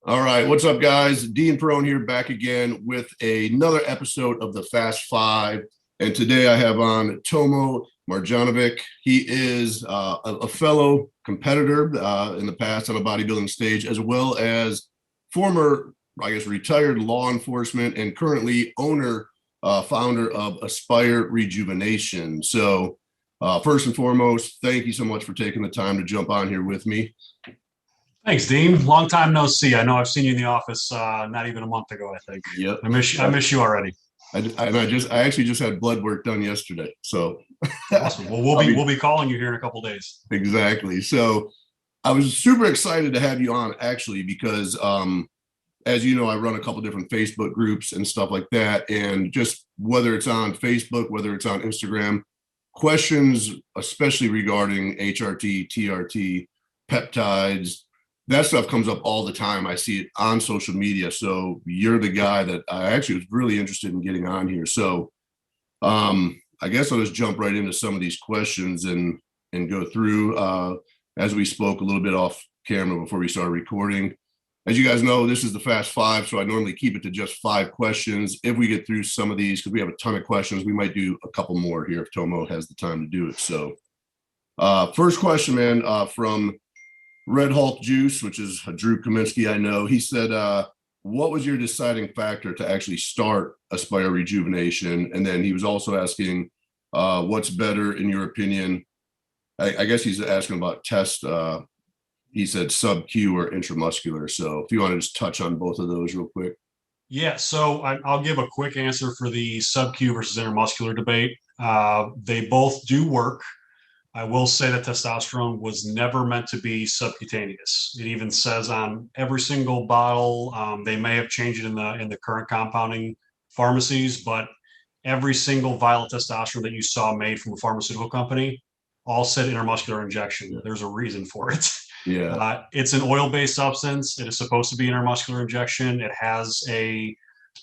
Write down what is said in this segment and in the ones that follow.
All right, what's up, guys? Dean Perone here, back again with another episode of the Fast Five. And today I have on Tomo Marjanovic. He is a fellow competitor in the past on a bodybuilding stage, as well as former, I guess, retired law enforcement and currently owner, founder of Aspire Rejuvenation. So first and foremost, thank you so much for taking the time to jump on here with me. Thanks, Dean. Long time no see. I know I've seen you in the office not even a month ago, I think. Yep. I miss you already. I actually just had blood work done yesterday. So awesome. Well, we'll be calling you here in a couple days. Exactly. So I was super excited to have you on, actually, because as you know, I run a couple different Facebook groups and stuff like that. And just whether it's on Facebook, whether it's on Instagram, questions, especially regarding HRT, TRT, peptides, that stuff comes up all the time. I see it on social media. So you're the guy that I actually was really interested in getting on here. So I guess I'll just jump right into some of these questions and go through as we spoke a little bit off camera before we started recording. As you guys know, this is the Fast Five, so I normally keep it to just 5 questions. If we get through some of these, because we have a ton of questions, we might do a couple more here if Tomo has the time to do it. So first question, man, from Red Hulk Juice, which is Drew Kaminsky, I know. He said, what was your deciding factor to actually start Aspire Rejuvenation? And then he was also asking, what's better in your opinion? I guess he's asking about test. He said sub-Q or intramuscular. So if you want to just touch on both of those real quick. Yeah, so I'll give a quick answer for the sub-Q versus intramuscular debate. They both do work. I will say that testosterone was never meant to be subcutaneous. It even says on every single bottle, they may have changed it in the current compounding pharmacies, but every single vial of testosterone that you saw made from a pharmaceutical company all said intramuscular injection. Yeah. There's a reason for it. Yeah, it's an oil-based substance. It is supposed to be intramuscular injection. It has a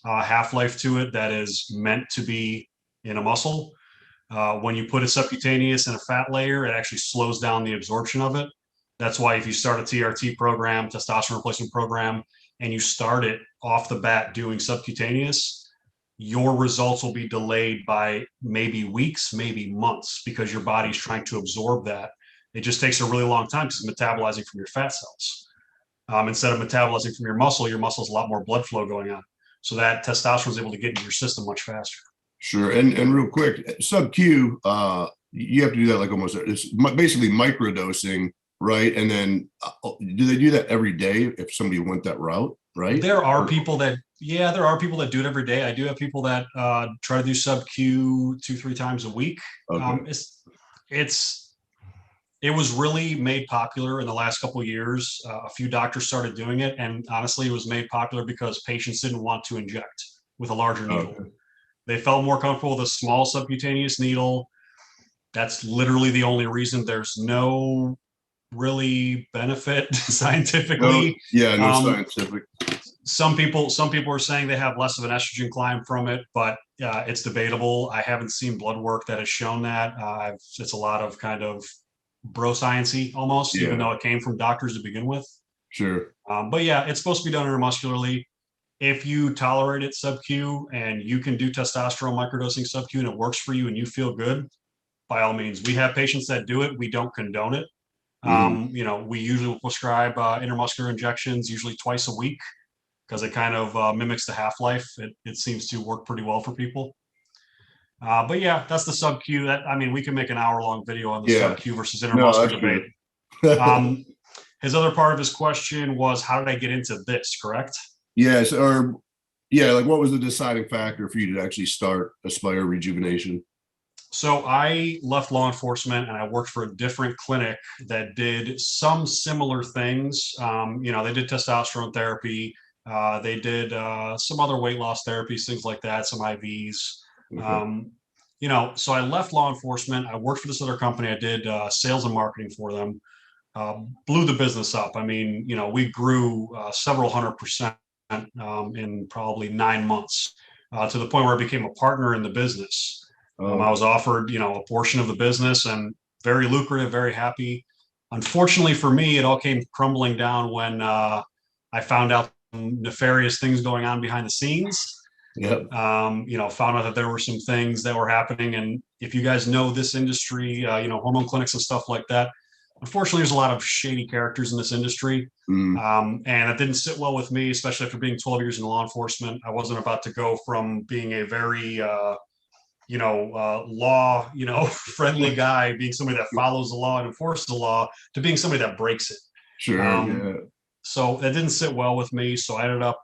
half-life to it that is meant to be in a muscle. When you put it subcutaneous in a fat layer, it actually slows down the absorption of it. That's why if you start a TRT program, testosterone replacement program, and you start it off the bat doing subcutaneous, your results will be delayed by maybe weeks, maybe months, because your body's trying to absorb that. It just takes a really long time because it's metabolizing from your fat cells. Instead of metabolizing from your muscle has a lot more blood flow going on. So that testosterone is able to get into your system much faster. Sure. And real quick, sub-Q, you have to do that like almost, it's basically microdosing, right? And then do they do that every day if somebody went that route, right? There are people that do it every day. I do have people that try to do sub-Q 2-3 times a week. Okay. It was really made popular in the last couple of years. A few doctors started doing it, and honestly, it was made popular because patients didn't want to inject with a larger needle. Okay. They felt more comfortable with a small subcutaneous needle. That's literally the only reason. There's no really benefit scientifically. No scientific. Some people are saying they have less of an estrogen climb from it, but it's debatable. I haven't seen blood work that has shown that. It's a lot of kind of bro science-y almost, even though it came from doctors to begin with. Sure. But yeah, it's supposed to be done intramuscularly. If you tolerate it sub-Q and you can do testosterone microdosing sub-Q and it works for you and you feel good, by all means. We have patients that do it. We don't condone it. We usually prescribe intramuscular injections usually twice a week because it kind of mimics the half-life. It seems to work pretty well for people. But yeah, that's the sub-Q. We can make an hour-long video on the sub-Q versus intramuscular debate. His other part of his question was, how did I get into this, correct? Yes, like what was the deciding factor for you to actually start Aspire Rejuvenation? So I left law enforcement and I worked for a different clinic that did some similar things. They did testosterone therapy. They did some other weight loss therapies, things like that, some IVs. Okay. So I left law enforcement. I worked for this other company. I did sales and marketing for them. Blew the business up. We grew several 100% in probably 9 months to the point where I became a partner in the business. I was offered, a portion of the business and very lucrative, very happy. Unfortunately for me, it all came crumbling down when I found out some nefarious things going on behind the scenes. Yep. Found out that there were some things that were happening. And if you guys know this industry, hormone clinics and stuff like that, unfortunately, there's a lot of shady characters in this industry. And it didn't sit well with me, especially after being 12 years in law enforcement. I wasn't about to go from being a very, law, friendly guy, being somebody that follows the law and enforces the law, to being somebody that breaks it. Sure. Yeah. So that didn't sit well with me. So I ended up,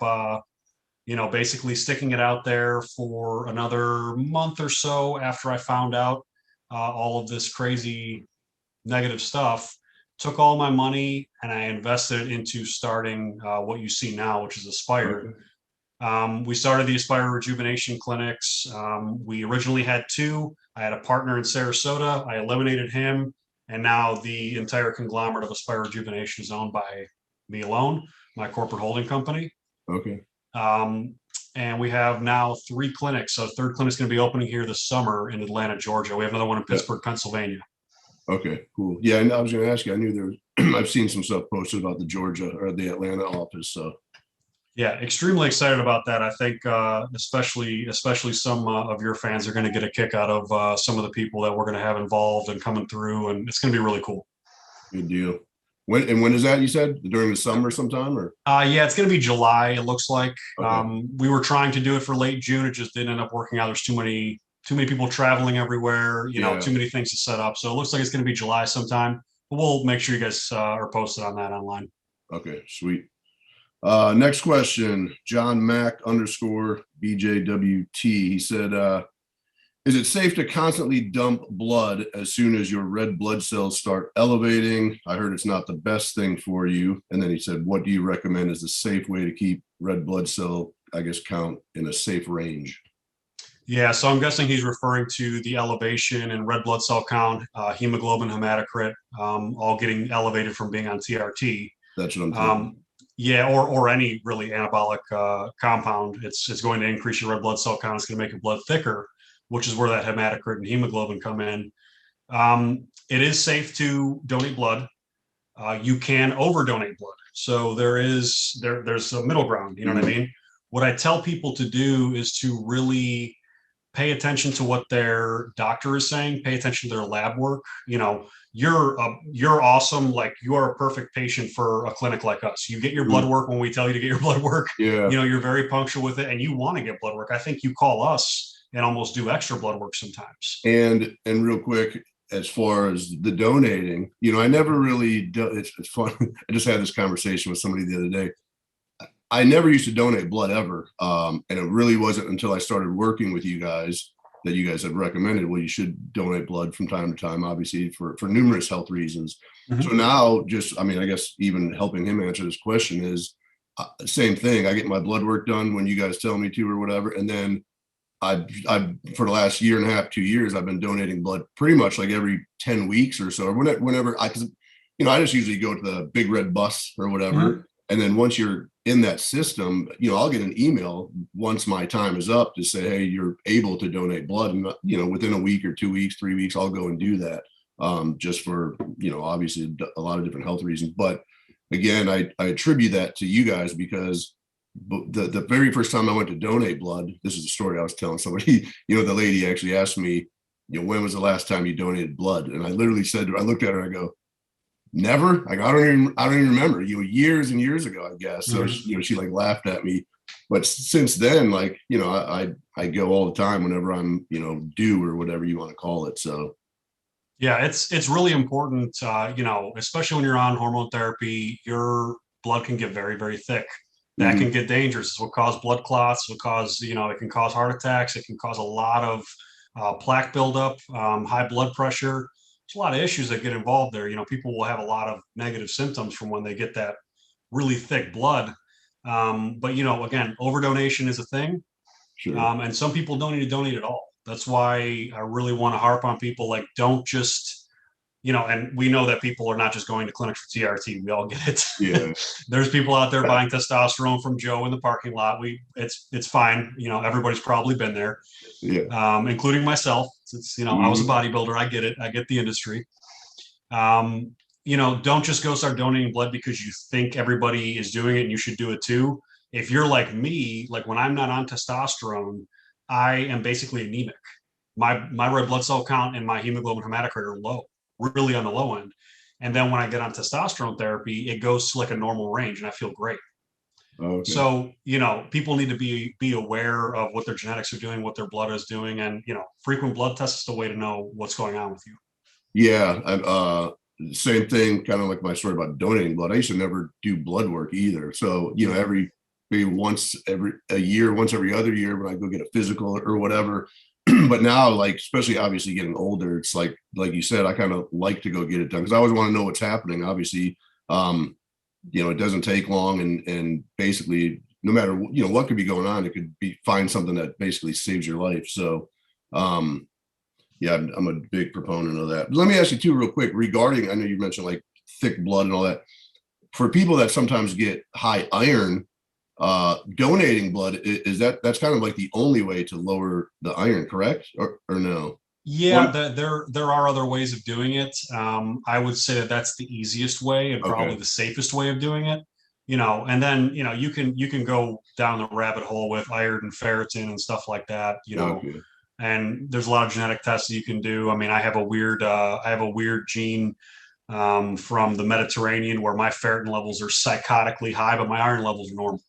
basically sticking it out there for another month or so after I found out all of this crazy negative stuff. Took all my money and I invested it into starting what you see now, which is Aspire. We started the Aspire Rejuvenation clinics. We originally had 2. I had a partner in Sarasota. I eliminated him. And now the entire conglomerate of Aspire Rejuvenation is owned by me alone, my corporate holding company. Okay. And we have now 3 clinics. So 3rd clinic is going to be opening here this summer in Atlanta, Georgia. We have another one in Pittsburgh, Pennsylvania. Okay, cool. Yeah, and I was going to ask you, I knew there was, I've seen some stuff posted about the Georgia or the Atlanta office. So yeah, extremely excited about that. I think especially some of your fans are going to get a kick out of some of the people that we're going to have involved and coming through, and it's going to be really cool. Good deal. When is that, you said? During the summer sometime, or? Yeah, it's going to be July, it looks like. Okay. We were trying to do it for late June. It just didn't end up working out. There's too many people traveling everywhere, too many things to set up. So it looks like it's going to be July sometime. But we'll make sure you guys are posted on that online. Okay, sweet. Next question, John Mac _ BJWT. He said, is it safe to constantly dump blood as soon as your red blood cells start elevating? I heard it's not the best thing for you. And then he said, what do you recommend is the safe way to keep red blood cell, count in a safe range? Yeah, so I'm guessing he's referring to the elevation in red blood cell count, hemoglobin, hematocrit, all getting elevated from being on TRT. That's what I'm thinking. Yeah, or any really anabolic compound. It's going to increase your red blood cell count. It's going to make your blood thicker, which is where that hematocrit and hemoglobin come in. It is safe to donate blood. You can over-donate blood. So there's a middle ground, you know what I mean? What I tell people to do is to really pay attention to what their doctor is saying, pay attention to their lab work. You're awesome. Like, you are a perfect patient for a clinic like us. You get your blood work when we tell you to get your blood work. Yeah. You're very punctual with it and you want to get blood work. I think you call us and almost do extra blood work sometimes. And real quick, as far as the donating, I never really, it's fun. I just had this conversation with somebody the other day. I never used to donate blood ever. And it really wasn't until I started working with you guys that you guys had recommended, well, you should donate blood from time to time, obviously for numerous health reasons. So now I guess even helping him answer this question is same thing. I get my blood work done when you guys tell me to or whatever. And then I for the last year and a half, 2 years, I've been donating blood pretty much like every 10 weeks or so, whenever I just usually go to the big red bus or whatever. And then once you're in that system, I'll get an email once my time is up to say, hey, you're able to donate blood. And, within a week or 2 weeks, 3 weeks, I'll go and do that just for, obviously a lot of different health reasons. But again, I attribute that to you guys because the very first time I went to donate blood, this is a story I was telling somebody, the lady actually asked me, when was the last time you donated blood? And I literally said, I looked at her and I go, never. Like, I don't even remember, years and years ago, I guess. So she like laughed at me. But since then, I go all the time whenever I'm, due or whatever you want to call it. So yeah, it's really important, especially when you're on hormone therapy, your blood can get very, very thick. That can get dangerous. It will cause blood clots. It will cause, it can cause heart attacks. It can cause a lot of plaque buildup, high blood pressure. There's a lot of issues that get involved there. People will have a lot of negative symptoms from when they get that really thick blood. But, again, overdonation is a thing. Sure. And some people don't need to donate at all. That's why I really want to harp on people, like, don't just, and we know that people are not just going to clinics for TRT. We all get it. Yeah. There's people out there buying testosterone from Joe in the parking lot. It's fine. Everybody's probably been there. Yeah. Including myself. It's I was a bodybuilder. I get it. I get the industry. don't just go start donating blood because you think everybody is doing it and you should do it too. If you're like me, like when I'm not on testosterone, I am basically anemic. My red blood cell count and my hemoglobin hematocrit are low, really on the low end. And then when I get on testosterone therapy, it goes to like a normal range and I feel great. Okay. So, people need to be aware of what their genetics are doing, what their blood is doing, and frequent blood tests is the way to know what's going on with you. Yeah, same thing, kind of like my story about donating blood. I used to never do blood work either. So, maybe once every other year when I go get a physical or whatever. But now, like, especially obviously getting older, it's like you said, I kind of like to go get it done because I always want to know what's happening. Obviously, it doesn't take long, and basically, no matter what could be going on, it could be find something that basically saves your life. So, yeah, I'm a big proponent of that. But let me ask you too, real quick, regarding, I know you mentioned like thick blood and all that. For people that sometimes get high iron, donating blood, that's kind of like the only way to lower the iron, correct? Or no? Yeah, there are other ways of doing it. I would say that that's the easiest way and probably Okay. the safest way of doing it. And then you can go down the rabbit hole with iron and ferritin and stuff like that. Okay. And there's a lot of genetic tests that you can do. I mean, I have a weird gene from the Mediterranean where my ferritin levels are psychotically high, but my iron levels are normal.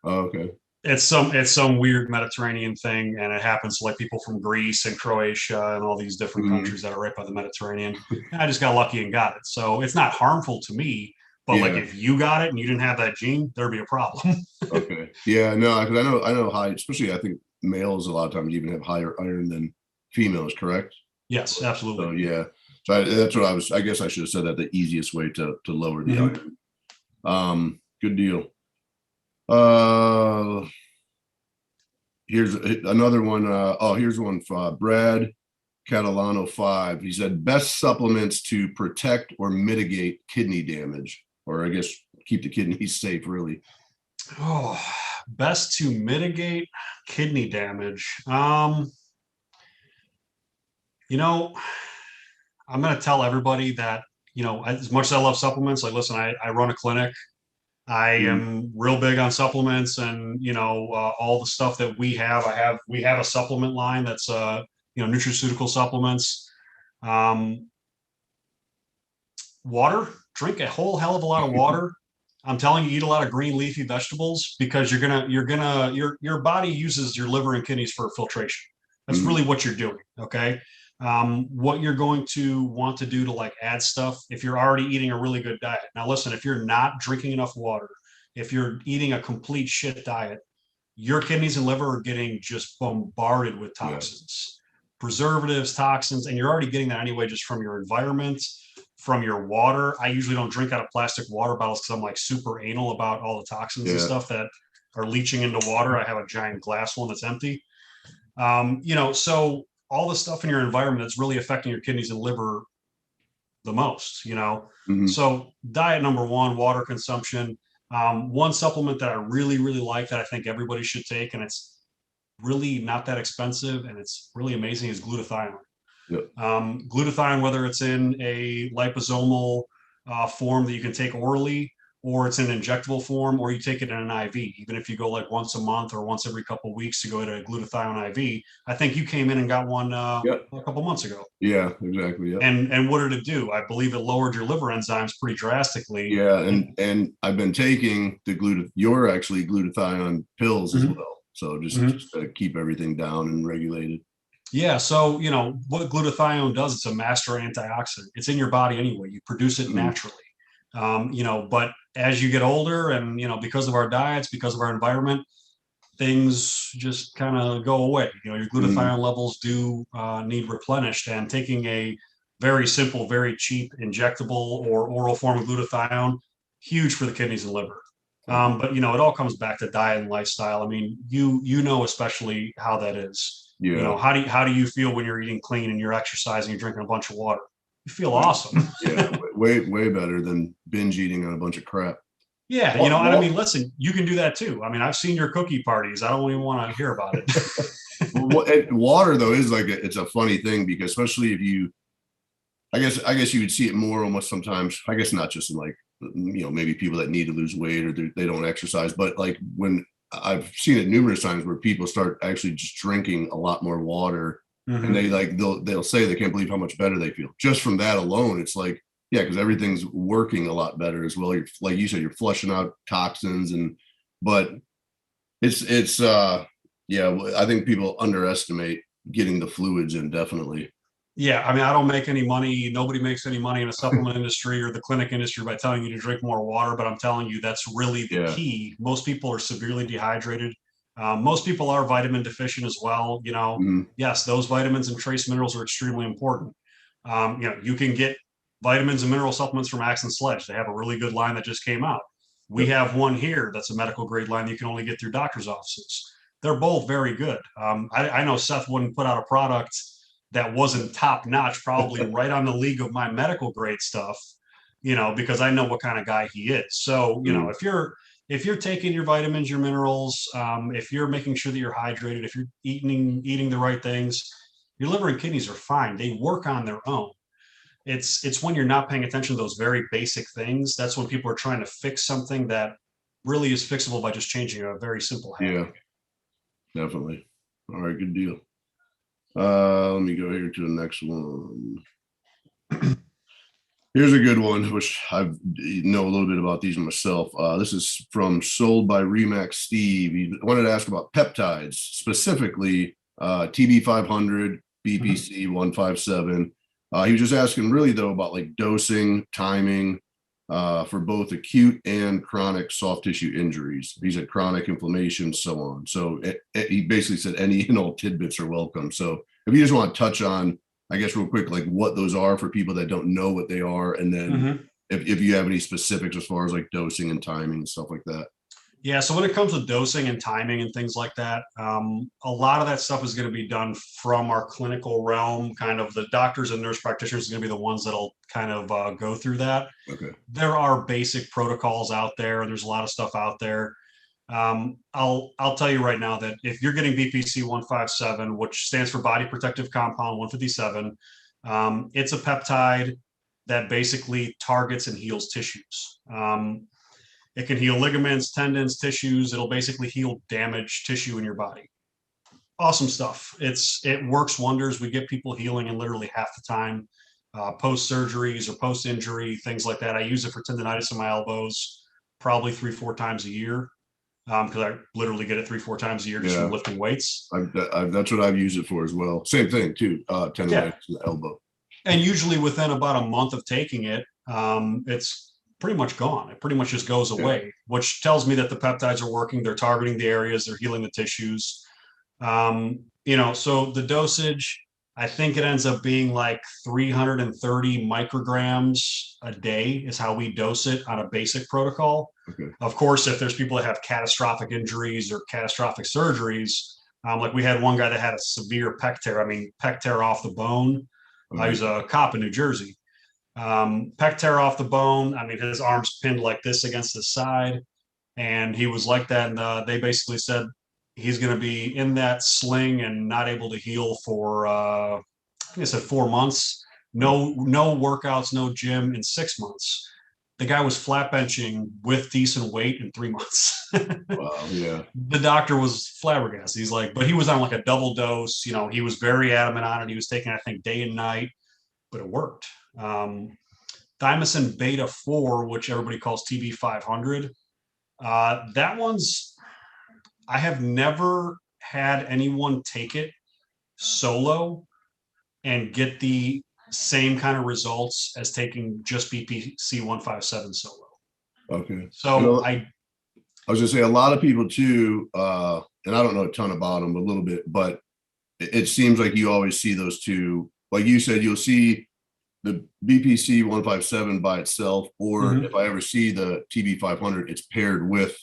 Okay. It's some weird Mediterranean thing, and it happens to like people from Greece and Croatia and all these different countries that are right by the Mediterranean. And I just got lucky and got it. So it's not harmful to me, but like Yeah. if you got it and you didn't have that gene, there'd be a problem. Okay. Yeah, no, because I know high, especially I think males a lot of times even have higher iron than females, correct? Yes, So absolutely. yeah. So that's what I guess I should have said that the easiest way to lower the iron. Good deal. Here's another one. Here's one for Brad Catalano 5. He said best supplements to protect or mitigate kidney damage, or I guess keep the kidneys safe, really. Oh, best to mitigate kidney damage. I'm going to tell everybody that, as much as I love supplements, like, listen, I run a clinic. I am real big on supplements and, all the stuff that we have a supplement line that's, nutraceutical supplements. Water, drink a whole hell of a lot of water. I'm telling you, eat a lot of green leafy vegetables because your body uses your liver and kidneys for filtration. That's really what you're doing. Okay. What you're going to want to do to like add stuff if you're already eating a really good diet. Now, listen, if you're not drinking enough water, if you're eating a complete shit diet, your kidneys and liver are getting just bombarded with toxins, preservatives, toxins, and you're already getting that anyway just from your environment, from your water. I usually don't drink out of plastic water bottles because I'm like super anal about all the toxins and stuff that are leaching into water. I have a giant glass one that's empty. So all the stuff in your environment that's really affecting your kidneys and liver the most, So diet number one, water consumption. One supplement that I really, really like that I think everybody should take, and it's really not that expensive and it's really amazing, is glutathione. Glutathione, whether it's in a liposomal form that you can take orally, or it's in an injectable form, or you take it in an IV. Even if you go like once a month or once every couple of weeks to go to a glutathione IV. I think you came in and got one a couple months ago. Yeah, exactly. Yeah. And what did it do? I believe it lowered your liver enzymes pretty drastically. Yeah, and I've been taking you're actually glutathione pills as well. So just to keep everything down and regulated. Yeah, so what glutathione does, it's a master antioxidant. It's in your body anyway. You produce it naturally. But as you get older and because of our diets, because of our environment, things just kind of go away. Your glutathione levels do need replenished, and taking a very simple, very cheap injectable or oral form of glutathione, huge for the kidneys and liver. But it all comes back to diet and lifestyle. I mean, especially how that is. Yeah. How do you feel when you're eating clean and you're exercising, you're drinking a bunch of water? You feel awesome. Yeah, way better than binge eating on a bunch of crap. Yeah, and I mean, listen, you can do that too. I mean, I've seen your cookie parties. I don't even want to hear about it. Water though is like it's a funny thing because especially if you I guess you would see it more almost sometimes. I guess not just in like, maybe people that need to lose weight or they don't exercise, but like when I've seen it numerous times where people start actually just drinking a lot more water, and they like they'll say they can't believe how much better they feel just from that alone. It's like, yeah, because everything's working a lot better as well. You're, like you said, you're flushing out toxins, but it's yeah, I think people underestimate getting the fluids in, definitely. Yeah, I mean, I don't make any money. Nobody makes any money in the supplement industry or the clinic industry by telling you to drink more water, but I'm telling you that's really the Yeah. key. Most people are severely dehydrated. Most people are vitamin deficient as well. Mhm. Yes, those vitamins and trace minerals are extremely important. You can get vitamins and mineral supplements from Axe and Sledge. They have a really good line that just came out. We Yep. have one here that's a medical grade line that you can only get through doctor's offices. They're both very good. I know Seth wouldn't put out a product that wasn't top notch, probably right on the league of my medical grade stuff, because I know what kind of guy he is. So, Mhm. if you're taking your vitamins, your minerals, if you're making sure that you're hydrated, if you're eating the right things, your liver and kidneys are fine. They work on their own. It's when you're not paying attention to those very basic things. That's when people are trying to fix something that really is fixable by just changing a very simple habit. Yeah, definitely. All right, good deal. Let me go here to the next one. Here's a good one, which I know a little bit about these myself. This is from Sold by Remax Steve. He wanted to ask about peptides, specifically TB500, BPC 157. He was just asking really though about like dosing, timing for both acute and chronic soft tissue injuries. He said chronic inflammation, so on. So he basically said any and all tidbits are welcome. So if you just want to touch on, I guess real quick, like what those are for people that don't know what they are, and then if you have any specifics as far as like dosing and timing and stuff like that. Yeah, so when it comes to dosing and timing and things like that, a lot of that stuff is going to be done from our clinical realm. Kind of the doctors and nurse practitioners are going to be the ones that'll kind of go through that. Okay. There are basic protocols out there, and there's a lot of stuff out there. I'll tell you right now that if you're getting BPC 157, which stands for Body Protective Compound 157, it's a peptide that basically targets and heals tissues. It can heal ligaments, tendons, tissues. It'll basically heal damaged tissue in your body. Awesome stuff. It works wonders. We get people healing in literally half the time, post surgeries or post injury, things like that. I use it for tendonitis in my elbows, probably 3-4 times a year, because I literally get it 3-4 times a year just from lifting weights. That's what I've used it for as well. Same thing too. Tendonitis in the elbow. And usually within about a month of taking it, it's pretty much gone. It pretty much just goes away, which tells me that the peptides are working. They're targeting the areas, they're healing the tissues. So the dosage, I think it ends up being like 330 micrograms a day is how we dose it on a basic protocol. Okay. Of course, if there's people that have catastrophic injuries or catastrophic surgeries, like we had one guy that had a severe pec tear off the bone. He was a cop in New Jersey. Pec tear off the bone. I mean, his arms pinned like this against the side, and he was like that. And they basically said he's going to be in that sling and not able to heal for, I think I said 4 months. No workouts, no gym in 6 months. The guy was flat benching with decent weight in 3 months. Wow, yeah. The doctor was flabbergasted. He's like, but he was on like a double dose. He was very adamant on it. He was taking, I think, day and night, but it worked. Thymosin beta 4, which everybody calls TB500. That one's, I have never had anyone take it solo and get the same kind of results as taking just BPC 157 solo. Okay. So I was gonna say a lot of people too, and I don't know a ton about them, a little bit, but it seems like you always see those two. Like you said, you'll see the BPC 157 by itself, or if I ever see the TB 500, it's paired with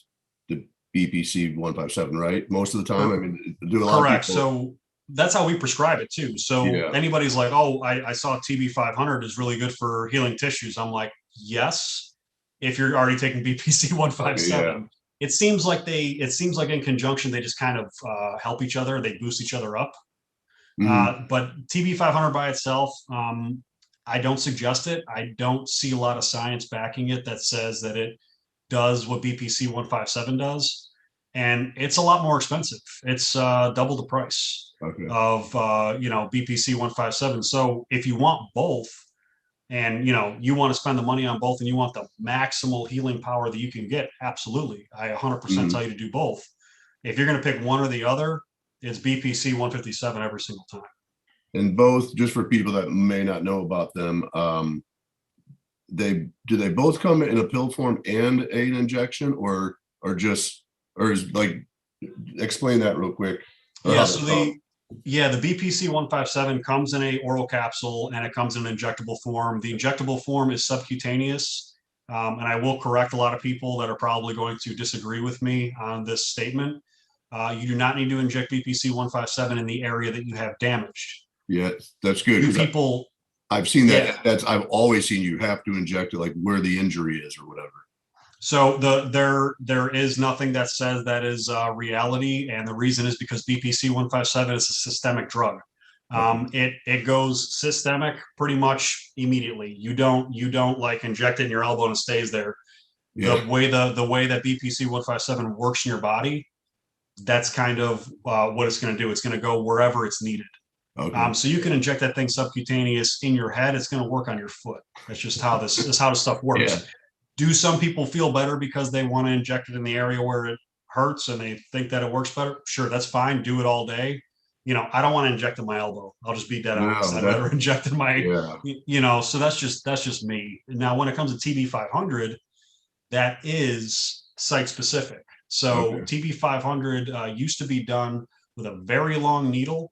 the BPC 157, right? Most of the time. I mean, do a lot correct. of people. So that's how we prescribe it too. So anybody's like, oh, I saw TB 500 is really good for healing tissues. I'm like, yes, if you're already taking BPC 157. It seems like in conjunction, they just kind of help each other. They boost each other up. But TB 500 by itself, I don't suggest it. I don't see a lot of science backing it that says that it does what BPC 157 does. And it's a lot more expensive. It's double the price Okay. of BPC 157. So if you want both, and you want to spend the money on both, and you want the maximal healing power that you can get, absolutely, I 100% tell you to do both. If you're going to pick one or the other, it's BPC 157 every single time. And both, just for people that may not know about them, do they both come in a pill form and an injection, or is like, explain that real quick? Yeah, so the BPC 157 comes in a oral capsule, and it comes in an injectable form. The injectable form is subcutaneous, and I will correct a lot of people that are probably going to disagree with me on this statement. You do not need to inject BPC 157 in the area that you have damaged. Yeah, that's good. People, I've seen that. yeah. I've always seen you have to inject it like where the injury is or whatever. So there is nothing that says that is reality, and the reason is because BPC 157 is a systemic drug. It goes systemic pretty much immediately. You don't like inject it in your elbow and it stays there. Yeah. The way that BPC 157 works in your body, that's kind of what it's going to do. It's going to go wherever it's needed. Okay. So you can inject that thing subcutaneous in your head. It's going to work on your foot. That's just how this stuff works. Yeah. Do some people feel better because they want to inject it in the area where it hurts and they think that it works better? Sure, that's fine. Do it all day. I don't want to inject in my elbow. I'll just be dead honest. I'd rather inject in my, so that's just me. Now, when it comes to TB500, that is site specific. So TB500 used to be done with a very long needle,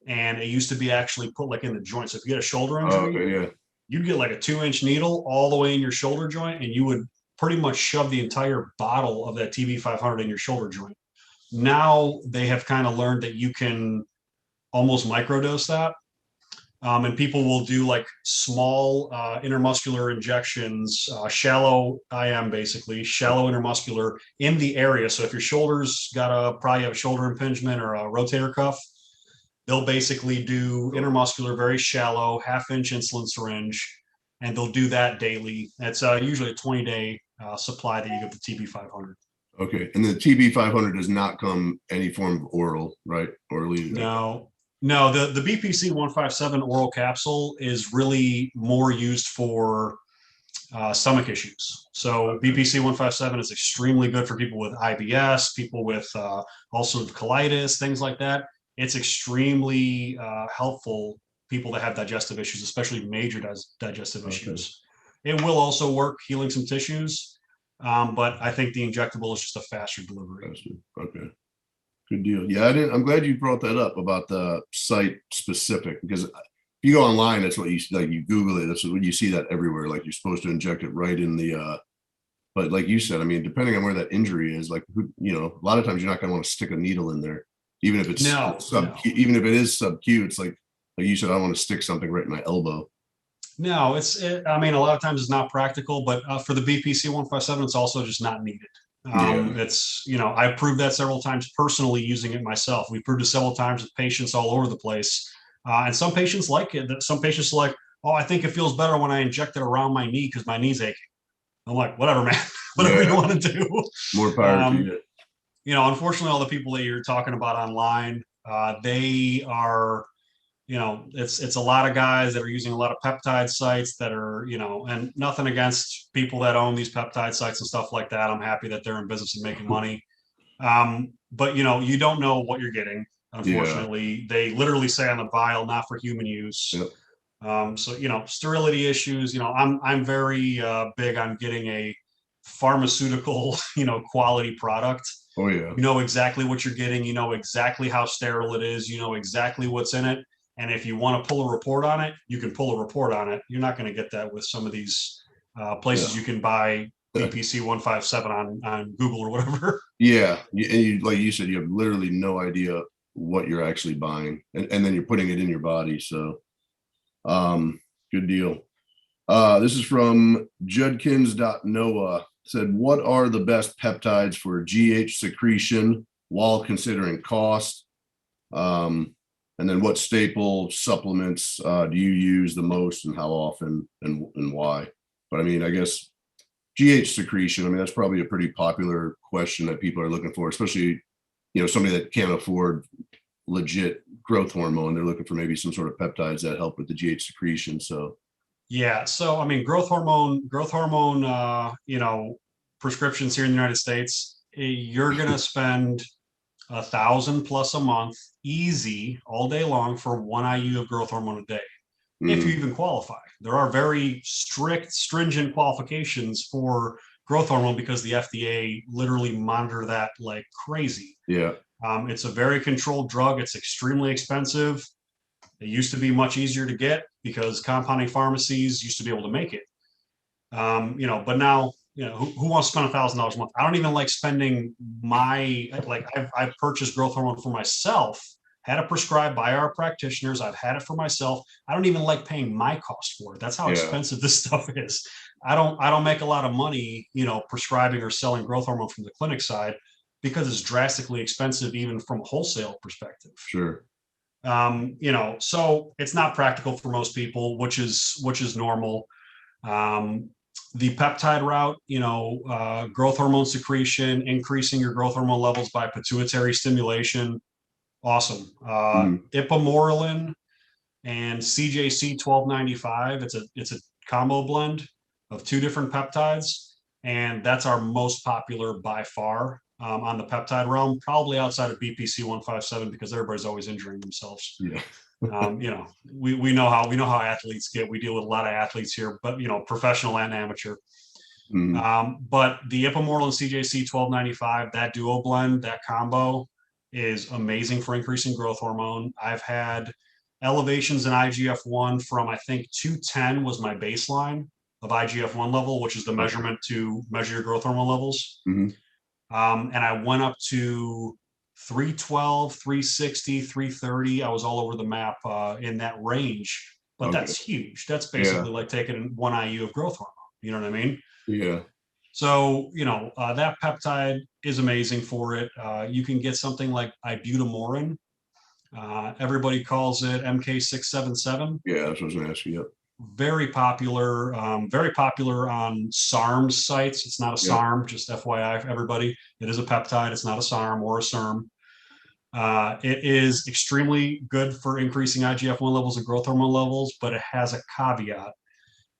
and it used to be actually put like in the joint. So if you get a shoulder injury, you'd get like a 2-inch needle all the way in your shoulder joint, and you would pretty much shove the entire bottle of that TB500 in your shoulder joint. Now they have kind of learned that you can almost microdose that. And people will do like small intermuscular injections, shallow IM, basically shallow intermuscular in the area. So if your shoulder's probably have a shoulder impingement or a rotator cuff, they'll basically do intermuscular, very shallow, 1/2-inch insulin syringe, and they'll do that daily. It's usually a 20-day supply that you get the TB500. Okay, and the TB500 does not come any form of oral, right? Orally? No. The BPC 157 oral capsule is really more used for stomach issues. So BPC 157 is extremely good for people with IBS, people with ulcerative colitis, things like that. It's extremely helpful people that have digestive issues, especially major digestive issues. It will also work healing some tissues, but I think the injectable is just a faster delivery. Okay, good deal. Yeah, I'm glad you brought that up about the site specific, because if you go online, that's what you Google it. That's what you see that everywhere. Like you're supposed to inject it right in the. But like you said, I mean, depending on where that injury is, like a lot of times you're not going to want to stick a needle in there. Even if it's even if it is sub-Q, it's like you said, I want to stick something right in my elbow. No, I mean, a lot of times it's not practical, but for the BPC 157, it's also just not needed. It's, I've proved that several times personally using it myself. We proved it several times with patients all over the place. And some patients like it. Some patients are like, oh, I think it feels better when I inject it around my knee because my knee's aching. I'm like, whatever, man, whatever you want to do. More power to you. Unfortunately, all the people that you're talking about online, they are, it's a lot of guys that are using a lot of peptide sites that are, and nothing against people that own these peptide sites and stuff like that. I'm happy that they're in business and making money. But, you don't know what you're getting. Unfortunately, they literally say on the vial, not for human use. Yep. So, sterility issues, I'm very big on getting a pharmaceutical, quality product. Oh yeah. You know exactly what you're getting. You know exactly how sterile it is. You know exactly what's in it. And if you want to pull a report on it, you can pull a report on it. You're not going to get that with some of these places you can buy BPC 157 on Google or whatever. Yeah. And like you said, you have literally no idea what you're actually buying. And then you're putting it in your body. So good deal. This is from Judkins.Noah. Said, what are the best peptides for GH secretion while considering cost? And then what staple supplements do you use the most, and how often, and why? But I mean, I guess GH secretion, I mean, that's probably a pretty popular question that people are looking for, especially, you know, somebody that can't afford legit growth hormone. They're looking for maybe some sort of peptides that help with the GH secretion. So Yeah. So, I mean, you know, prescriptions here in the United States, you're going to spend 1,000+ a month, easy, all day long, for 1 IU of growth hormone a day, if you even qualify. There are very strict, stringent qualifications for growth hormone because the FDA literally monitor that like crazy. yeah. It's a very controlled drug. It's extremely expensive. It used to be much easier to get because compounding pharmacies used to be able to make it. You know, but now, you know, who wants to spend $1,000 a month? I don't even like spending I've purchased growth hormone for myself, had it prescribed by our practitioners. I've had it for myself. I don't even like paying my cost for it. That's how expensive this stuff is. I don't make a lot of money, you know, prescribing or selling growth hormone from the clinic side because it's drastically expensive, even from a wholesale perspective. Sure. You know, so it's not practical for most people, which is normal. The peptide route, you know, growth hormone secretion, increasing your growth hormone levels by pituitary stimulation, awesome. Ipamorelin and CJC 1295. It's a combo blend of 2 different peptides, and that's our most popular by far on the peptide realm, probably outside of BPC 157, because everybody's always injuring themselves. Yeah. You know, we know how athletes get. We deal with a lot of athletes here, but, you know, professional and amateur. But the Ipamorelin CJC 1295, that duo blend, that combo, is amazing for increasing growth hormone. I've had elevations in IGF-1 from, I think, 210 was my baseline of IGF-1 level, which is the measurement to measure your growth hormone levels. And I went up to 312, 360, 330. I was all over the map in that range, but that's huge. That's basically like taking 1 IU of growth hormone. You know what I mean? Yeah. So, you know, that peptide is amazing for it. You can get something like ibutamorin. Everybody calls it MK677. Yeah, that's what I was going to ask you. Yep. Very popular on SARM sites. It's not a SARM, just FYI for everybody. It is a peptide. It's not a SARM or a SERM. It is extremely good for increasing IGF-1 levels and growth hormone levels, but it has a caveat.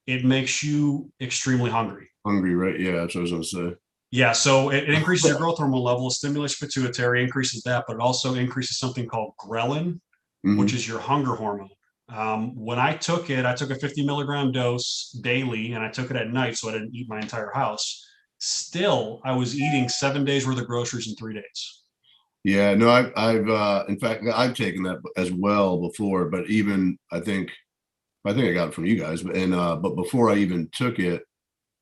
It makes you extremely hungry. Hungry, right? Yeah, that's what I was going to say. Yeah, so it increases your growth hormone levels, stimulates pituitary, increases that, but it also increases something called ghrelin, which is your hunger hormone. When I took a 50 milligram dose daily, and I took it at night, so I didn't eat my entire house. Still, I was eating 7 days worth of groceries in 3 days. Yeah, no, I've in fact, I've taken that as well before, but even I think I got it from you guys, but before I even took it,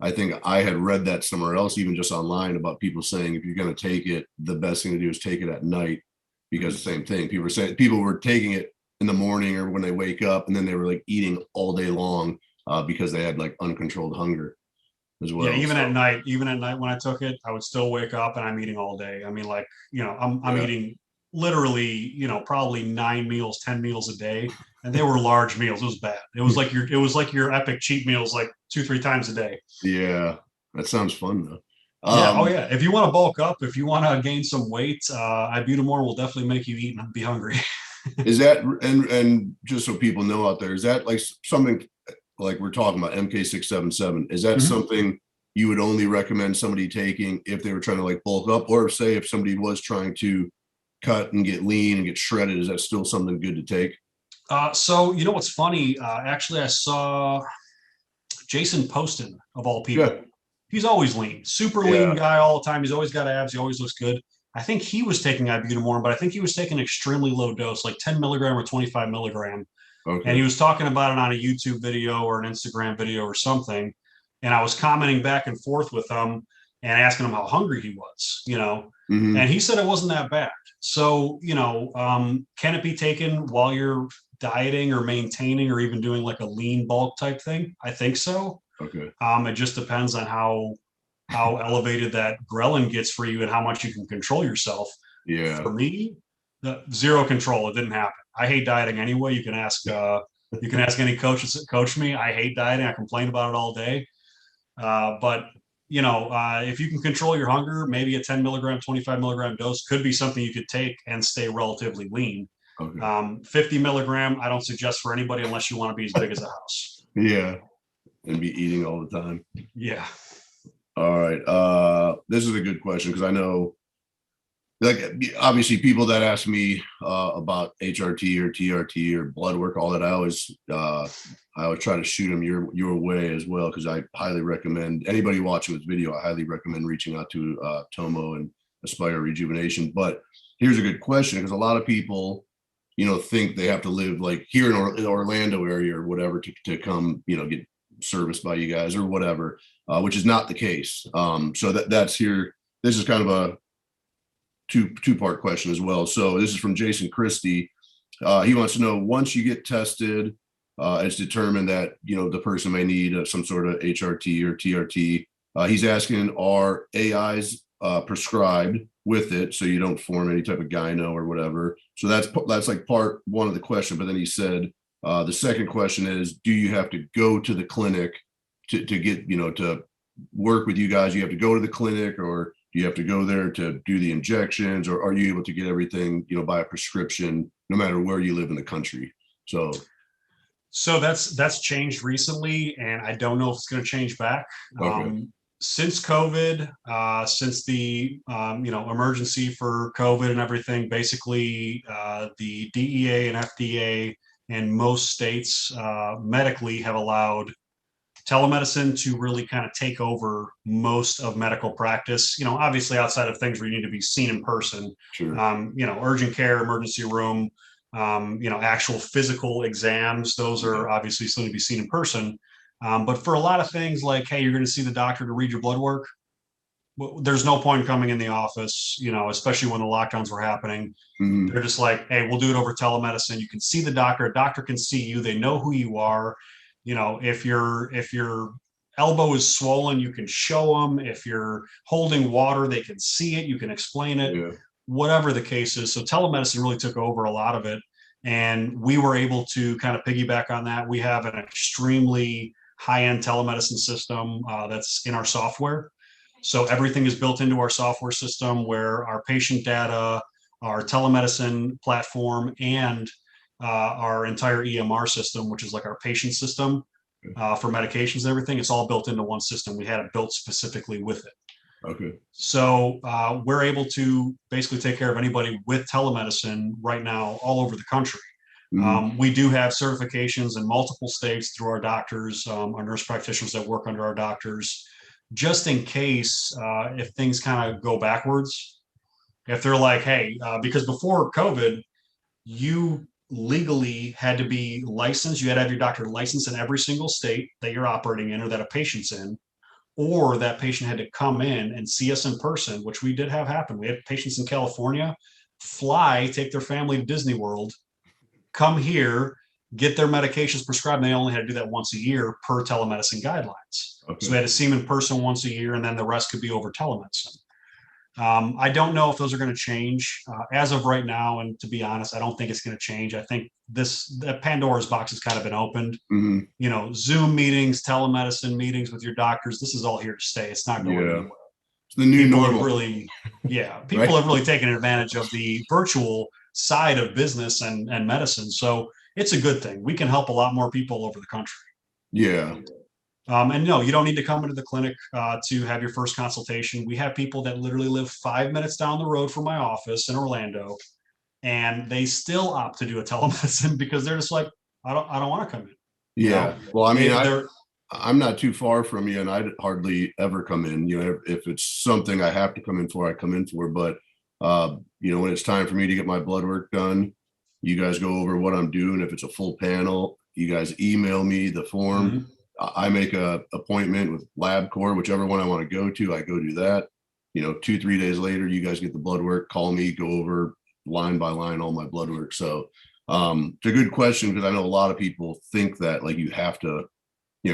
I think I had read that somewhere else, even just online, about people saying if you're going to take it, the best thing to do is take it at night, because the same thing. People were taking it in the morning or when they wake up, and then they were like eating all day long because they had like uncontrolled hunger as well. Yeah, even at night when I took it, I would still wake up and I'm eating all day. I mean, like, you know, I'm eating literally, you know, probably 9 meals, 10 meals a day, and they were large meals. It was bad. It was like your epic cheat meals, like 2-3 times a day. Yeah, that sounds fun though. Yeah, oh yeah. If you want to bulk up, if you want to gain some weight, ibutamorin will definitely make you eat and be hungry. Is that, and just so people know out there, is that like something like we're talking about MK677? Is that something you would only recommend somebody taking if they were trying to like bulk up, or say if somebody was trying to cut and get lean and get shredded, is that still something good to take? So you know what's funny? Actually, I saw Jason Poston, of all people. Yeah. He's always lean, super lean guy all the time. He's always got abs. He always looks good. I think he was taking ibutamorin, but I think he was taking an extremely low dose, like 10 milligram or 25 milligram. Okay. And he was talking about it on a YouTube video or an Instagram video or something. And I was commenting back and forth with him and asking him how hungry he was, you know, and he said it wasn't that bad. So, you know, can it be taken while you're dieting or maintaining or even doing like a lean bulk type thing? I think so. Okay. It just depends on how elevated that ghrelin gets for you and how much you can control yourself. Yeah. For me, zero control. It didn't happen. I hate dieting anyway. You can ask any coaches that coach me. I hate dieting. I complain about it all day. But if you can control your hunger, maybe a 10 milligram, 25 milligram dose could be something you could take and stay relatively lean. Okay. 50 milligram, I don't suggest for anybody unless you want to be as big as a house. Yeah. And be eating all the time. Yeah. All right. This is a good question because I know, like, obviously people that ask me about HRT or TRT or blood work, all that, I always try to shoot them your way as well, because I highly recommend anybody watching this video, I highly recommend reaching out to Tomo and Aspire Rejuvenation. But here's a good question, because a lot of people, think they have to live like here in the Orlando area or whatever to come, get serviced by you guys or whatever, which is not the case. So that's here. This is kind of a two-part question as well. So this is from Jason Christie. He wants to know, once you get tested, it's determined that the person may need some sort of HRT or TRT. He's asking, are AIs prescribed with it so you don't form any type of gyno or whatever? So that's like part one of the question. But then he said the second question is, do you have to go to the clinic to get to work with you guys? You have to go to the clinic, or do you have to go there to do the injections, or are you able to get everything by a prescription no matter where you live in the country? So that's changed recently, and I don't know if it's going to change back. Okay. Since COVID, since the emergency for COVID and everything, basically the DEA and FDA and most states medically have allowed telemedicine to really kind of take over most of medical practice, obviously outside of things where you need to be seen in person. Sure. Urgent care, emergency room, actual physical exams, those are obviously still to be seen in person. But for a lot of things like, hey, you're going to see the doctor to read your blood work, there's no point in coming in the office, especially when the lockdowns were happening. Mm-hmm. They're just like, hey, we'll do it over telemedicine. You can see the doctor, a doctor can see you, they know who you are. If your elbow is swollen, you can show them. If you're holding water, they can see it. You can explain it. Yeah. Whatever the case is. So telemedicine really took over a lot of it, and we were able to kind of piggyback on that. We have an extremely high-end telemedicine system that's in our software. So everything is built into our software system, where our patient data, our telemedicine platform, and our entire EMR system, which is like our patient system for medications and everything, it's all built into one system. We had it built specifically with it. Okay. So we're able to basically take care of anybody with telemedicine right now all over the country. Mm-hmm. We do have certifications in multiple states through our doctors, our nurse practitioners that work under our doctors, just in case if things kind of go backwards. If they're like, hey, because before COVID, you legally had to be licensed. You had to have your doctor licensed in every single state that you're operating in or that a patient's in, or that patient had to come in and see us in person, which we did have happen. We had patients in California take their family to Disney World, come here, get their medications prescribed, and they only had to do that once a year per telemedicine guidelines. Okay. So we had to see them in person once a year, and then the rest could be over telemedicine. I don't know if those are going to change as of right now. And to be honest, I don't think it's going to change. I think the Pandora's box has kind of been opened. Mm-hmm. Zoom meetings, telemedicine meetings with your doctors, this is all here to stay. It's not going anywhere. It's the new normal. People have really taken advantage of the virtual side of business and medicine. So it's a good thing. We can help a lot more people over the country. Yeah. And no, you don't need to come into the clinic to have your first consultation. We have people that literally live 5 minutes down the road from my office in Orlando, and they still opt to do a telemedicine because they're just like, I don't want to come in. Yeah. Well, I mean, I'm not too far from you, and I'd hardly ever come in. If it's something I have to come in for, I come in for. But when it's time for me to get my blood work done, you guys go over what I'm doing. If it's a full panel, you guys email me the form. Mm-hmm. I make a appointment with LabCorp, whichever one I want to go to, I go do that. 2-3 days later, you guys get the blood work, call me, go over line by line all my blood work. So it's a good question, because I know a lot of people think that like you have to,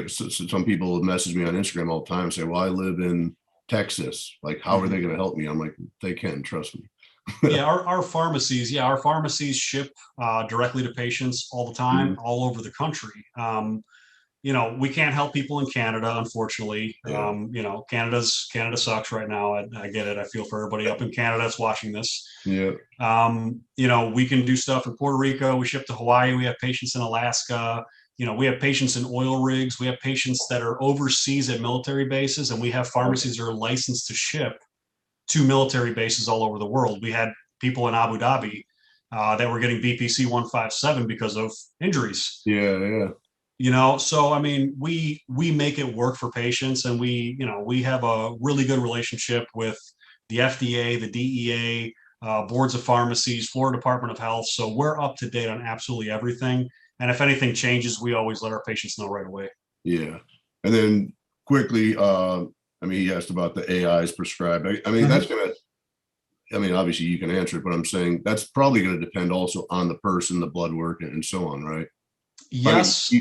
so some people message me on Instagram all the time and say, well, I live in Texas. Like, how are they going to help me? I'm like, they can, trust me. Yeah, our pharmacies, ship directly to patients all the time, Mhm. all over the country. We can't help people in Canada, unfortunately. Yeah. Canada sucks right now. I get it. I feel for everybody up in Canada that's watching this. Yeah. We can do stuff in Puerto Rico. We ship to Hawaii. We have patients in Alaska. We have patients in oil rigs. We have patients that are overseas at military bases, and we have pharmacies that are licensed to ship to military bases all over the world. We had people in Abu Dhabi that were getting BPC 157 because of injuries. Yeah. Yeah. So I mean, we make it work for patients, and we have a really good relationship with the FDA, the DEA, boards of pharmacies, Florida Department of Health. So we're up to date on absolutely everything. And if anything changes, we always let our patients know right away. Yeah. And then quickly, I mean, he asked about the AIs prescribed. I mean, Mhm. I mean, obviously you can answer it, but I'm saying that's probably going to depend also on the person, the blood work, and so on, right? I mean, Yes.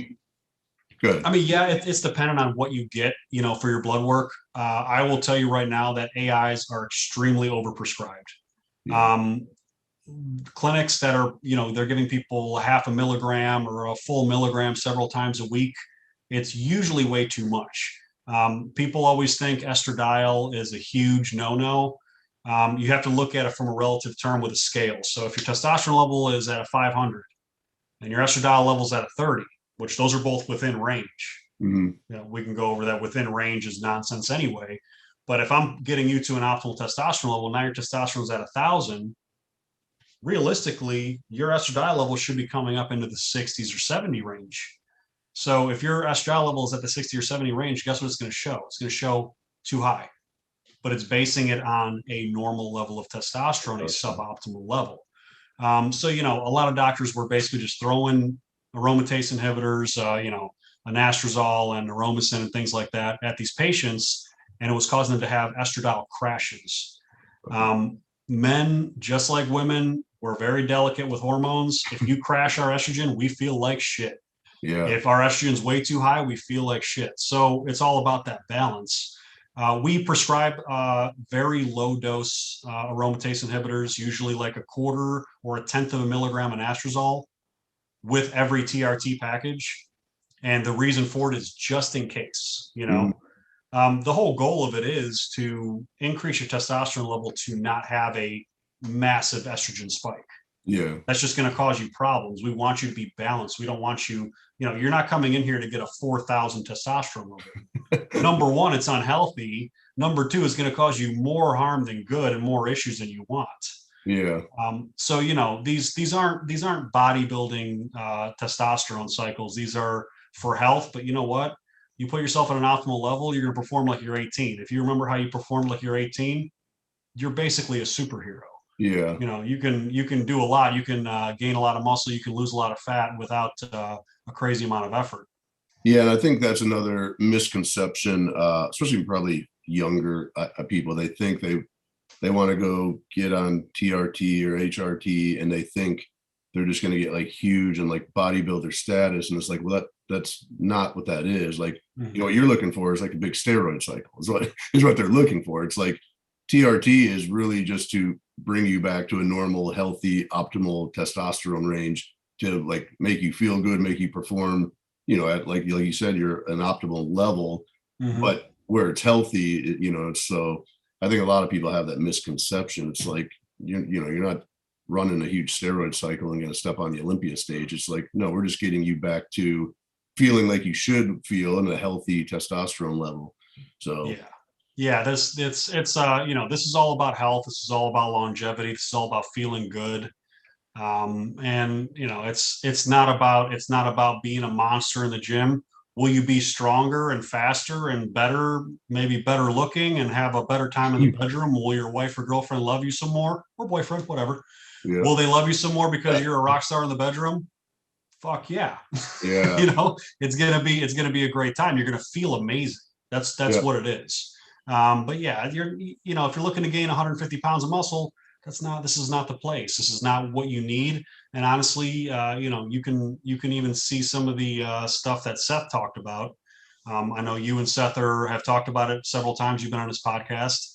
good. I mean, yeah, it's dependent on what you get, for your blood work. I will tell you right now that AIs are extremely overprescribed. Yeah. Um, Clinics that are, they're giving people half a milligram or a full milligram several times a week. It's usually way too much. People always think estradiol is a huge no-no. You have to look at it from a relative term with a scale. So if your testosterone level is at a 500 and your estradiol level is at a 30, which those are both within range. Mhm. We can go over that. Within range is nonsense anyway. But if I'm getting you to an optimal testosterone level, now your testosterone is at 1,000. Realistically, your estradiol level should be coming up into the 60s or 70 range. So if your estradiol level is at the 60 or 70 range, guess what it's going to show? It's going to show too high, but it's basing it on a normal level of testosterone, a suboptimal level. So, a lot of doctors were basically just throwing aromatase inhibitors, anastrozole and aromacin and things like that at these patients, and it was causing them to have estradiol crashes. Men, just like women, we're very delicate with hormones. If you crash our estrogen, we feel like shit. Yeah. If our estrogen's way too high, we feel like shit. So it's all about that balance. We prescribe very low dose aromatase inhibitors, usually like a quarter or a tenth of a milligram anastrozole with every TRT package. And the reason for it is just in case, Mhm. The whole goal of it is to increase your testosterone level to not have a massive estrogen spike. Yeah. That's just going to cause you problems. We want you to be balanced. We don't want you, you're not coming in here to get a 4,000 testosterone level. Number one, it's unhealthy. Number two, it's going to cause you more harm than good and more issues than you want. Yeah. So these aren't bodybuilding testosterone cycles. These are for health. But you know what? You put yourself at an optimal level, you're going to perform like you're 18. If you remember how you performed like you're 18, you're basically a superhero. Yeah. You can do a lot. You can gain a lot of muscle. You can lose a lot of fat without a crazy amount of effort. Yeah. And I think that's another misconception, especially probably younger people. They think they want to go get on TRT or HRT, and they think they're just going to get like huge and like bodybuilder status. And it's like, well, that's not what that is. Like, what you're looking for is like a big steroid cycle is what they're looking for. It's like TRT is really just to bring you back to a normal, healthy, optimal testosterone range to like make you feel good, make you perform, at like you said, you're an optimal level, Mm-hmm. but where it's healthy, so I think a lot of people have that misconception. It's like, you're not running a huge steroid cycle and going to step on the Olympia stage. It's like, no, we're just getting you back to feeling like you should feel in a healthy testosterone level. So Yeah, this it's this is all about health. This is all about longevity. This is all about feeling good. And it's not about being a monster in the gym. Will you be stronger and faster and better, maybe better looking, and have a better time in the bedroom? Will your wife or girlfriend love you some more, or boyfriend, whatever? yeah, Will they love you some more because you're a rock star in the bedroom? Fuck yeah. yeah, It's gonna be a great time. You're gonna feel amazing. That's yeah, what it is. But yeah, if you're looking to gain 150 pounds of muscle, this is not the place. This is not what you need. And honestly, you can even see some of the stuff that Seth talked about. I know you and Seth have talked about it several times. You've been on his podcast.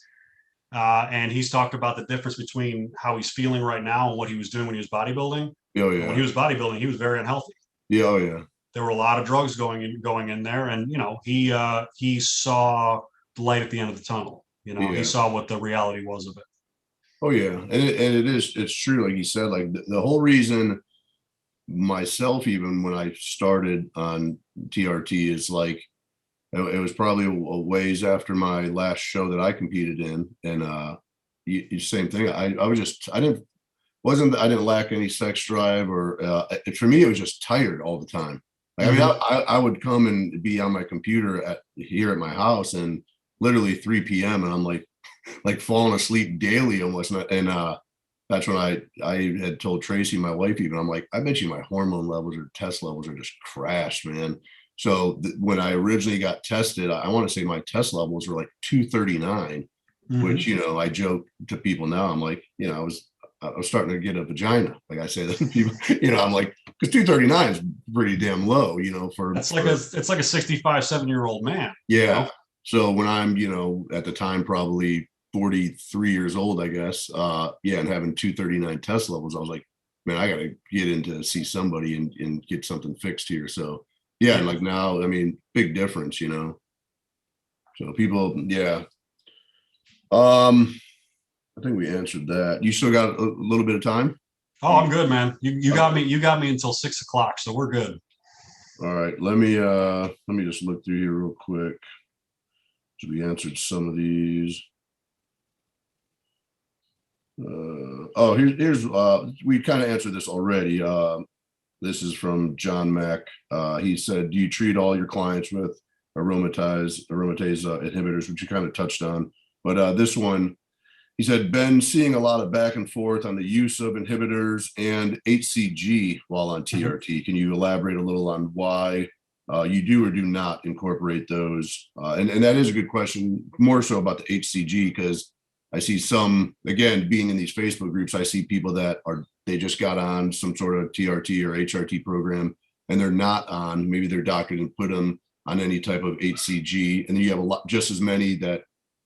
And he's talked about the difference between how he's feeling right now and what he was doing when he was bodybuilding. Oh And when he yeah. was bodybuilding, he was very unhealthy. Yeah. Oh yeah. There were a lot of drugs going in there, and he saw the light at the end of the tunnel. He Yeah. saw what the reality was of it. Oh yeah. It's true. Like you said, like the whole reason myself, even when I started on TRT, is like it was probably a ways after my last show that I competed in, and same thing. I was just I didn't lack any sex drive, or for me it was just tired all the time. Like, I mean, Mhm. I would come and be on my computer here at my house, and literally 3 p.m. and I'm like falling asleep daily almost. And that's when I had told Tracy, my wife, even, I'm like, I bet you my hormone levels or test levels are just crashed, man. So when I originally got tested, I want to say my test levels were like 239, which, Mhm. I joke to people now. I'm like, I was starting to get a vagina. Like I say that to people, I'm like, because 239 is pretty damn low, It's like a 65, 7-year-old man. yeah. So when I'm, at the time, probably 43 years old, I guess, yeah, and having 239 test levels, I was like, man, I got to get in to see somebody and get something fixed here. So yeah. And Yeah. like now, I mean, big difference. So people, yeah. Um, I think we answered that. You still got a little bit of time? Oh, I'm good, man. You got me. You got me until 6 o'clock, so we're good. All right. Let me just look through here real quick. So we answered some of these. Oh, here's we kind of answered this already. This is from John Mack. He said, do you treat all your clients with aromatase inhibitors, which you kind of touched on? But this one, he said, been seeing a lot of back and forth on the use of inhibitors and HCG while on Mhm. TRT. Can you elaborate a little on why you do or do not incorporate those? And that is a good question, more so about the HCG, because I see some, again, being in these Facebook groups, I see people they just got on some sort of TRT or HRT program, and they're not on, maybe their doctor didn't put them on any type of HCG. And then you have just as many that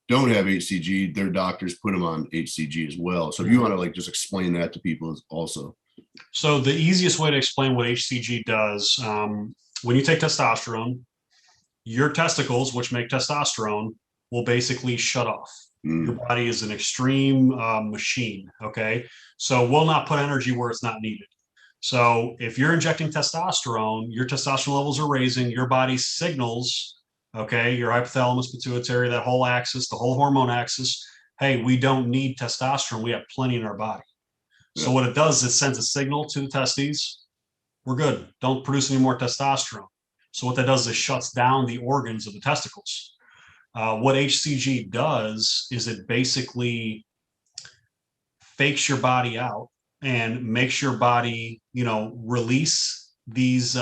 don't have HCG, their doctors put them on HCG as well. So if you Mhm. want to just explain that to people also. So the easiest way to explain what HCG does, when you take testosterone, your testicles, which make testosterone, will basically shut off. Your Mm, body is an extreme machine. Okay. So we'll not put energy where it's not needed. So if you're injecting testosterone, your testosterone levels are raising, your body signals, okay, your hypothalamus, pituitary, that whole axis, the whole hormone axis, hey, we don't need testosterone. We have plenty in our body. So yeah. what it does is it sends a signal to the testes. We're good. Don't produce any more testosterone. So what that does is it shuts down the organs of the testicles. What HCG does is it basically fakes your body out and makes your body, release these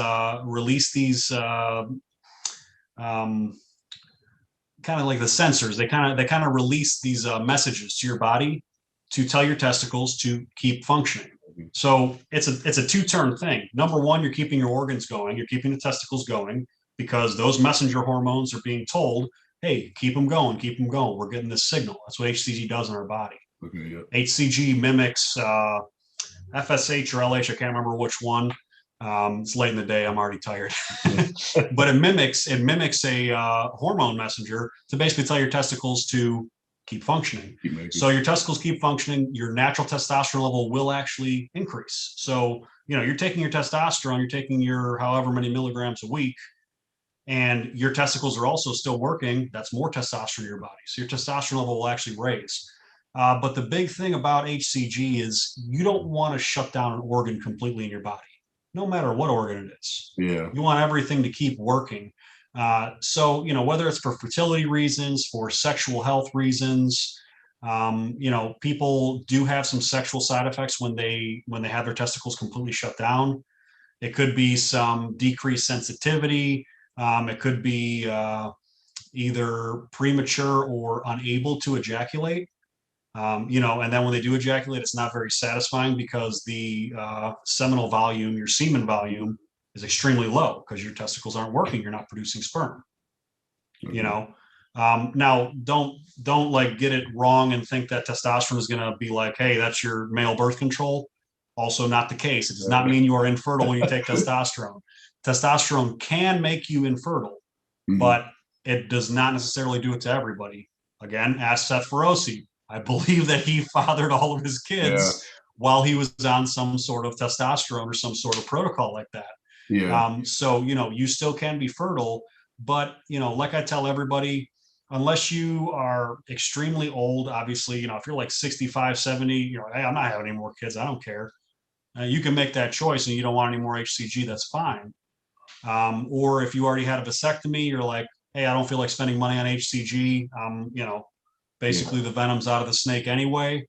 um, kind of like the sensors. They kind of release these messages to your body to tell your testicles to keep functioning. So it's a two-turn thing. Number one, you're keeping your organs going, you're keeping the testicles going because those messenger hormones are being told, hey, keep them going, keep them going. We're getting this signal. That's what HCG does in our body. Okay. Yeah. HCG mimics FSH or LH. I can't remember which one. It's late in the day. I'm already tired. But it mimics a hormone messenger to basically tell your testicles to keep functioning. Keep making. So your testicles keep functioning, your natural testosterone level will actually increase. So you're taking your testosterone, you're taking your however many milligrams a week, and your testicles are also still working. That's more testosterone in your body. So your testosterone level will actually raise. But the big thing about HCG is you don't want to shut down an organ completely in your body, no matter what organ it is. Yeah. You want everything to keep working. So, whether it's for fertility reasons, for sexual health reasons, people do have some sexual side effects when they have their testicles completely shut down. It could be some decreased sensitivity. It could be either premature or unable to ejaculate. And then when they do ejaculate, it's not very satisfying because the seminal volume, your semen volume, is extremely low because your testicles aren't working. You're not producing sperm. You Okay. know, Now, don't like get it wrong and think that testosterone is going to be like, hey, that's your male birth control. Also, not the case. It does not mean you are infertile when you take testosterone. Testosterone can make you infertile, but it does not necessarily do it to everybody. Again, ask Seth Feroce. I believe that he fathered all of his Yeah. kids while he was on some sort of testosterone or some sort of protocol like that. Yeah. So, you still can be fertile, but, like I tell everybody, unless you are extremely old, obviously, if you're like 65, 70, you're like, hey, I'm not having any more kids. I don't care. You can make that choice and you don't want any more HCG. That's fine. Or if you already had a vasectomy, you're like, hey, I don't feel like spending money on HCG. Basically the venom's out of the snake anyway.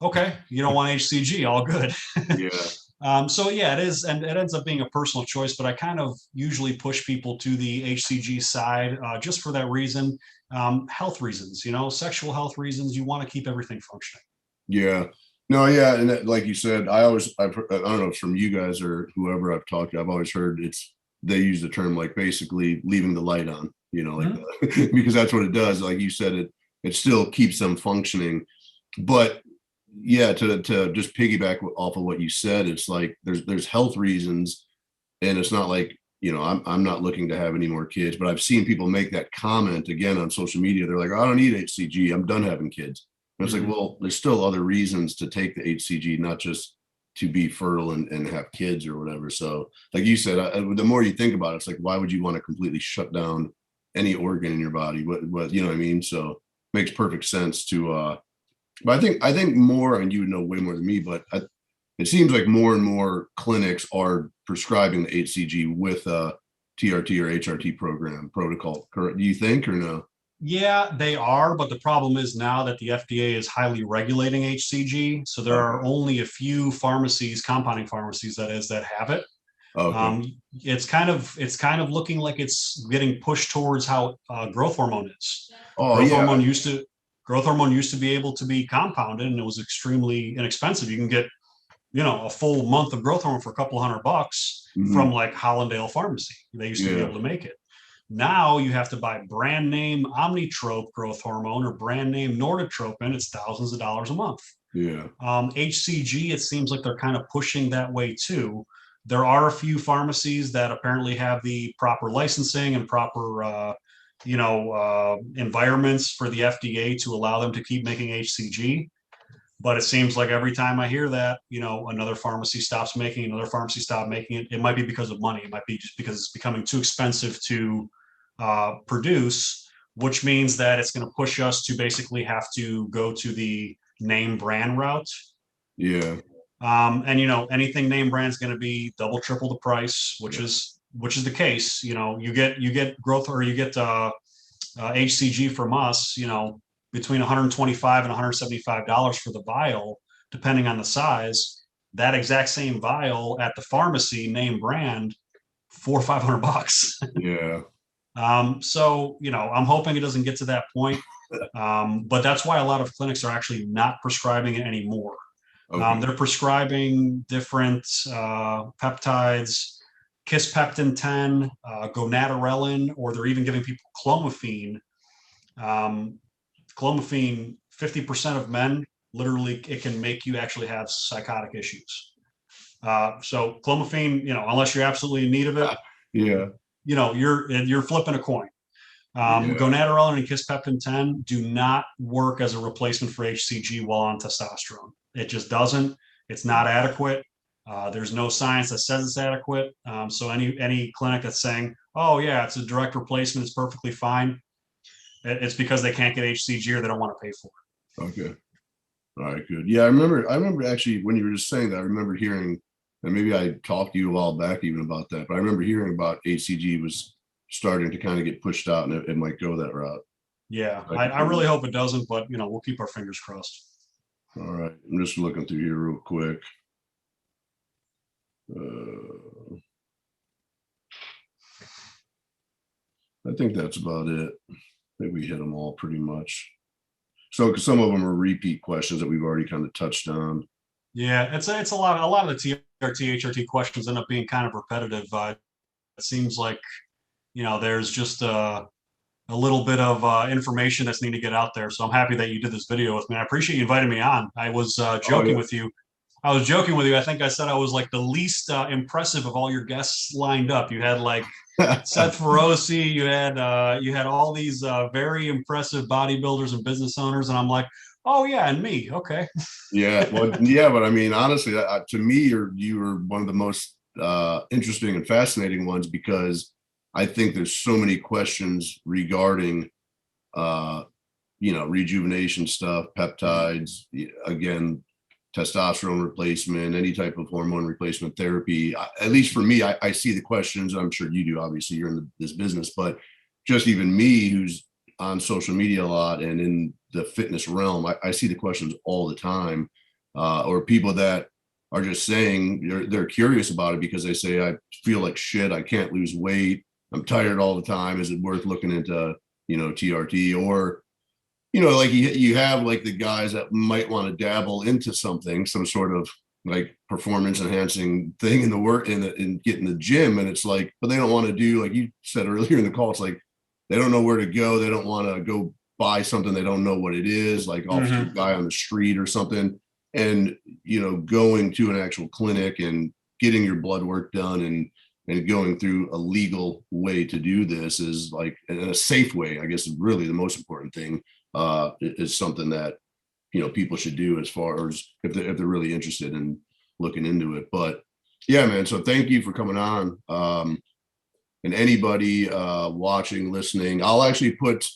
Okay, you don't want HCG, all good. Yeah. So yeah, it is, and it ends up being a personal choice, but I kind of usually push people to the HCG side just for that reason. Health reasons, sexual health reasons, you want to keep everything functioning. Yeah. No, yeah. And that, like you said, I don't know if it's from you guys or whoever I've talked to, I've always heard they use the term like basically leaving the light on, because that's what it does. Like you said, it still keeps them functioning. But yeah, to just piggyback off of what you said, it's like there's health reasons, and it's not like, I'm not looking to have any more kids, but I've seen people make that comment again on social media. They're like, oh, I don't need HCG, I'm done having kids. And it's like, well, there's still other reasons to take the HCG, not just to be fertile and have kids or whatever. So like you said, the more you think about it, it's like, why would you want to completely shut down any organ in your body? What you know what I mean? So it makes perfect sense to but I think more, and you would know way more than me, but it seems like more and more clinics are prescribing the HCG with a TRT or HRT protocol. Do you think, or no? Yeah, they are, but the problem is now that the FDA is highly regulating HCG, so there are only a few pharmacies, compounding pharmacies that is, that have it. Okay. It's kind of looking like it's getting pushed towards how growth hormone is. Oh Growth yeah. hormone used to growth hormone used to be able to be compounded, and it was extremely inexpensive. You can get, a full month of growth hormone for a couple $100 from like Hollandale Pharmacy. They used to be able to make it. Now you have to buy brand name Omnitrope growth hormone or brand name Norditropin. It's thousands of dollars a month. Yeah. HCG, it seems like they're kind of pushing that way too. There are a few pharmacies that apparently have the proper licensing and proper, environments for the FDA to allow them to keep making HCG. But it seems like every time I hear that, another pharmacy stops making, another pharmacy stop making it. It might be because of money. It might be just because it's becoming too expensive to produce, which means that it's going to push us to basically have to go to the name brand route. Yeah. And anything name brand is going to be double, triple the price, which is the case. You get growth, or you get HCG from us, between $125 and $175 for the vial, depending on the size. That exact same vial at the pharmacy, name brand, $400 or $500. Yeah. So, I'm hoping it doesn't get to that point. But that's why a lot of clinics are actually not prescribing it anymore. Okay. They're prescribing different peptides, Kispeptin 10, gonadorelin, or they're even giving people clomiphene. Clomiphene, 50% of men, literally, it can make you actually have psychotic issues. So clomiphene, unless you're absolutely in need of it, yeah, you're flipping a coin. Gonadorelin and Kispeptin 10 do not work as a replacement for HCG while on testosterone. It just doesn't. It's not adequate. There's no science that says it's adequate. So any clinic that's saying, oh yeah, it's a direct replacement, it's perfectly fine, it's because they can't get HCG or they don't want to pay for it. Okay. All right, good. Yeah, I remember actually when you were just saying that, I remember hearing, and maybe I talked to you a while back even about that, but I remember hearing about HCG was starting to kind of get pushed out, and it might go that route. Yeah, I really hope it doesn't, but we'll keep our fingers crossed. All right, I'm just looking through here real quick. I think that's about it. I think we hit them all pretty much. So some of them are repeat questions that we've already kind of touched on. Yeah, it's a lot of the TRT, HRT questions end up being kind of repetitive. It seems like, there's just a little bit of information that's needed to get out there. So I'm happy that you did this video with me. I appreciate you inviting me on. I was joking with you. I was joking with you. I think I said I was like the least impressive of all your guests lined up. You had like Seth Feroce, you had all these very impressive bodybuilders and business owners, and I'm like, oh yeah, and me, okay. Yeah, well, yeah, but I mean, honestly, to me, you were one of the most interesting and fascinating ones, because I think there's so many questions regarding, rejuvenation stuff, peptides, again, testosterone replacement, any type of hormone replacement therapy. At least for me, I see the questions. I'm sure you do. Obviously, you're in this business, but just even me, who's on social media a lot and in the fitness realm, I see the questions all the time, or people that are just saying they're curious about it because they say, I feel like shit, I can't lose weight, I'm tired all the time, is it worth looking into TRT? Or like you have like the guys that might want to dabble into something, some sort of like performance enhancing thing in the work in getting the gym, and it's like, but they don't want to do, like you said earlier in the call, it's like they don't know where to go, they don't want to go buy something they don't know what it is, like off some guy on the street or something. And going to an actual clinic and getting your blood work done and going through a legal way to do this is like, in a safe way, I guess, is really the most important thing. Is something that people should do, as far as if they're really interested in looking into it. But yeah, man, so thank you for coming on. And anybody watching, listening, I'll actually put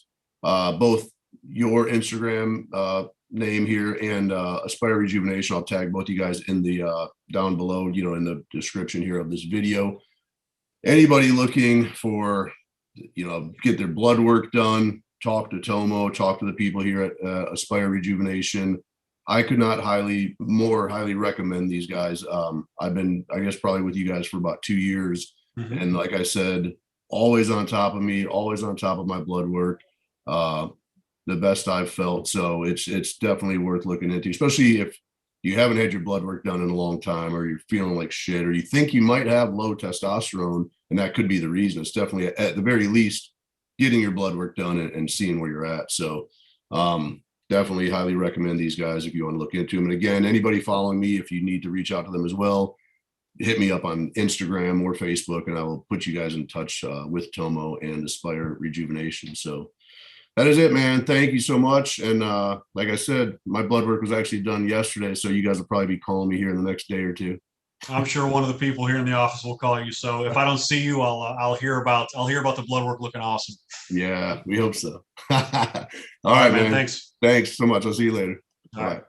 both your Instagram name here and Aspire Rejuvenation. I'll tag both you guys in the down below, in the description here of this video. Anybody looking for, get their blood work done, talk to Tomo, talk to the people here at Aspire Rejuvenation. I could not highly recommend these guys. I've been, I guess, probably with you guys for about 2 years. And like I said, always on top of me, always on top of my blood work. The best I've felt. So it's definitely worth looking into, especially if you haven't had your blood work done in a long time, or you're feeling like shit, or you think you might have low testosterone, and that could be the reason. It's definitely, at the very least, getting your blood work done and seeing where you're at. So definitely highly recommend these guys if you want to look into them. And again, anybody following me, if you need to reach out to them as well, hit me up on Instagram or Facebook, and I will put you guys in touch with Tomo and Aspire Rejuvenation. So that is it, man. Thank you so much. And like I said, my blood work was actually done yesterday, so you guys will probably be calling me here in the next day or two. I'm sure one of the people here in the office will call you. So if I don't see you, I'll hear about the blood work looking awesome. Yeah, we hope so. All right, man. Thanks. Thanks so much. I'll see you later. All right.